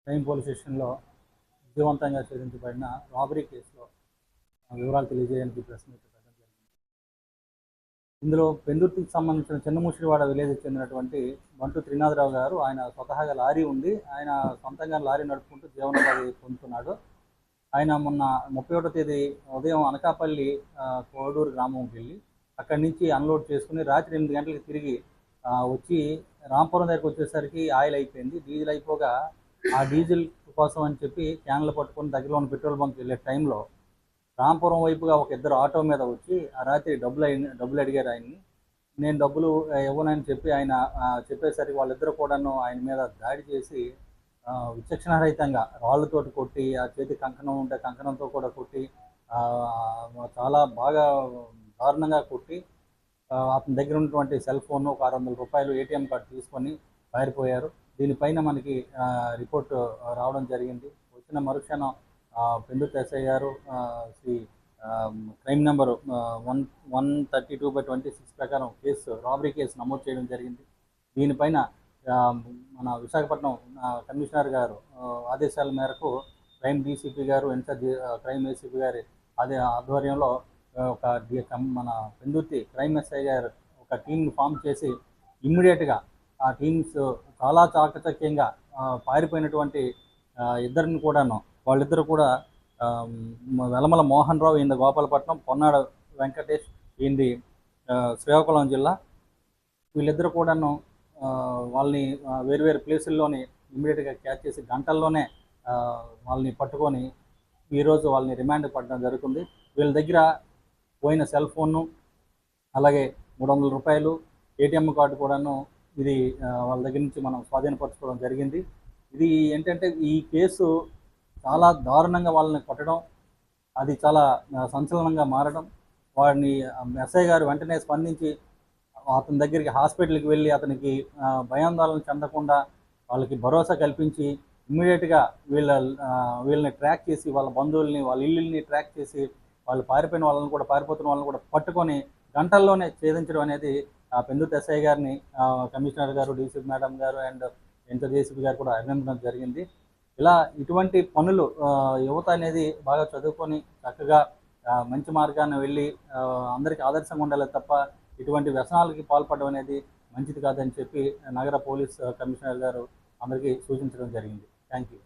Crime police స్టేషన్లో విజయవంతంగా ఛేదించబడిన robbery కేసులో వివరాలు తెలియజేయడానికి ప్రెస్ మీట్ పెట్టడం జరిగింది. ఇందులో పెందుర్తికి సంబంధించిన చిన్నముషిడివాడ విలేజ్కి చెందినటువంటి బంటు త్రినాథరావు గారు. ఆయన స్వతహాగా లారీ ఉంది. ఆయన సొంతంగా లారీ నడుపుకుంటూ జీవనోపాధి పొందుతున్నాడు. ఆయన మొన్న 31వ తేదీ ఉదయం అనకాపల్లి కోడూరు గ్రామంకి వెళ్ళి అక్కడి నుంచి అన్లోడ్ చేసుకుని రాత్రి 8 గంటలకు తిరిగి వచ్చి రాంపురం దగ్గరికి వచ్చేసరికి ఆయిల్ అయిపోయింది. డీజిల్ అయిపోగా ఆ డీజిల్ కోసం అని చెప్పి క్యాన్లు పట్టుకొని దగ్గరలో ఉన్న పెట్రోల్ బంక్ వెళ్ళే టైంలో రాంపురం వైపుగా ఒక ఇద్దరు ఆటో మీద వచ్చి ఆ రాత్రి డబ్బులు అడిగారు ఆయన్ని. నేను డబ్బులు ఇవ్వనని చెప్పి ఆయన చెప్పేసరికి వాళ్ళిద్దరూ కూడాను ఆయన మీద దాడి చేసి విచక్షణారహితంగా రాళ్ళతోటి కొట్టి, ఆ చేతి కంకణం ఉంటే కంకణంతో కూడా కొట్టి, చాలా బాగా దారుణంగా కొట్టి అతని దగ్గర ఉన్నటువంటి సెల్ ఫోన్, ఒక 600 రూపాయలు, ఏటీఎం కార్డు తీసుకొని పారిపోయారు. దీనిపైన మనకి రిపోర్టు రావడం జరిగింది. వచ్చిన మరుక్షణం పెందుర్తి ఎస్ఐ గారు శ్రీ క్రైమ్ నెంబర్ 132/26 ప్రకారం రాబరీ కేసు నమోదు చేయడం జరిగింది. దీనిపైన మన విశాఖపట్నం కమిషనర్ గారు ఆదేశాల మేరకు క్రైమ్ డీసీపీ గారు, ఇన్ఛార్జ్ క్రైమ్ ఏసీపీ గారి ఆధ్వర్యంలో మన పెందుర్తి క్రైమ్ ఎస్ఐ గారు ఒక టీంని ఫామ్ చేసి ఇమ్మీడియట్గా ఆ టీమ్స్ చాలా చాకచక్యంగా పారిపోయినటువంటి ఇద్దరిని కూడాను, వాళ్ళిద్దరు కూడా వెలమల మోహన్ రావు ఈయన గోపాలపట్నం, పొన్నాడ వెంకటేష్ ఈయనది శ్రీకాకుళం జిల్లా. వీళ్ళిద్దరు కూడాను వాళ్ళని వేరు ప్లేసుల్లోని ఇమ్మీడియట్గా క్యాచ్ చేసి గంటల్లోనే వాళ్ళని పట్టుకొని ఈరోజు వాళ్ళని రిమాండ్ పడడం జరుగుతుంది. వీళ్ళ దగ్గర పోయిన సెల్ ఫోను, అలాగే 300 రూపాయలు, ఏటీఎం కార్డు కూడాను ఇది వాళ్ళ దగ్గర నుంచి మనం స్వాధీనపరచుకోవడం జరిగింది. ఇది ఏంటంటే ఈ కేసు చాలా దారుణంగా వాళ్ళని కొట్టడం, అది చాలా సంచలనంగా మారడం, వాడిని ఎస్ఐ గారు వెంటనే స్పందించి అతని దగ్గరికి హాస్పిటల్కి వెళ్ళి అతనికి భయాందోళన చెందకుండా వాళ్ళకి భరోసా కల్పించి ఇమ్మీడియట్గా వీళ్ళని ట్రాక్ చేసి, వాళ్ళ బంధువుల్ని, వాళ్ళ ఇల్లుల్ని ట్రాక్ చేసి, వాళ్ళు పారిపోతున్న వాళ్ళని కూడా పట్టుకొని గంటల్లోనే ఛేదించడం అనేది పెందుర్తి ఎస్ఐ గారిని కమిషనర్ గారు, డీసీపీ మేడం గారు అండ్ ఇన్ఛార్జ్ ఏసీపీ గారు కూడా అభినందన జరిగింది. ఇలా ఇటువంటి పనులు యువత అనేది బాగా చదువుకొని చక్కగా మంచి మార్గాన్ని వెళ్ళి అందరికీ ఆదర్శంగా ఉండాలి తప్ప ఇటువంటి వ్యసనాలకి పాల్పడడం అనేది మంచిది కాదని చెప్పి నగర పోలీస్ కమిషనర్ గారు అందరికీ సూచించడం జరిగింది. Thank you.